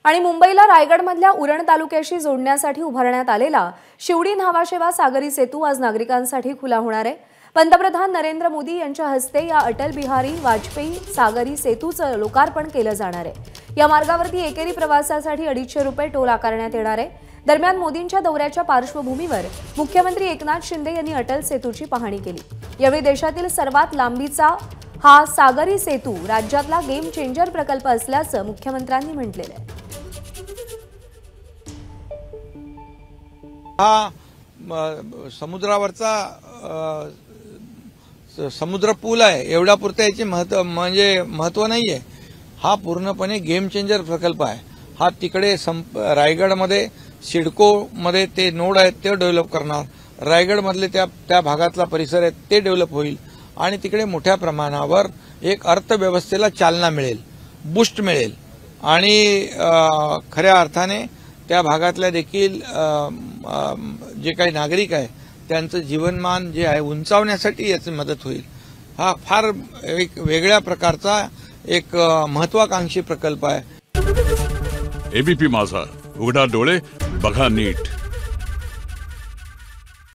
आणि मुंबईला रायगडमधल्या उरण तालुक्याशी जोडण्यासाठी उभारण्यात आलेला शिवडी न्हावाशेवा सागरी सेतू आज नागरिकांसाठी खुला होणार आहे। पंतप्रधान नरेंद्र मोदी यांच्या हस्ते या अटल बिहारी वाजपेयी सागरी सेतूचं लोकार्पण केलं जाणार आहे। या मार्गावरती एकेरी प्रवासासाठी 250 रुपये टोल आकारण्यात येणार आहे। दरम्यान मोदींच्या दौऱ्याच्या पार्श्वभूमीवर मुख्यमंत्री एकनाथ शिंदे यांनी अटल सेतूची पाहणी केली। यावेळी देशातील सर्वात लांबीचा हा सागरी सेतू राज्यातला गेम चेंजर प्रकल्प असल्याचं मुख्यमंत्र्यांनी म्हटलेलं आहे। हा समुद्रावरचा समुद्र पूल आहे, एवढा पुरता याची महत्व नाहीये। हा पूर्णपणे गेम चेंजर प्रकल्प आहे। हा तिकडे रायगडमध्ये सिडकोमध्ये ते नोड आहेत ते डेव्हलप करणार, रायगडमधले त्या भागातला परिसर आहे ते डेव्हलप होईल आणि तिकडे मोठ्या प्रमाणावर एक अर्थव्यवस्थेला चालना मिळेल, बूस्ट मिळेल आणि खऱ्या अर्थाने त्या भागातल्या देखील जे काही नागरिक आहे त्यांचं जीवनमान जे आहे उंचावण्यासाठी याची मदत होईल। हा फार एक वेगळ्या प्रकारचा एक महत्वाकांक्षी प्रकल्प आहे। एबीपी माझा, उघडा डोळे बघा नीट।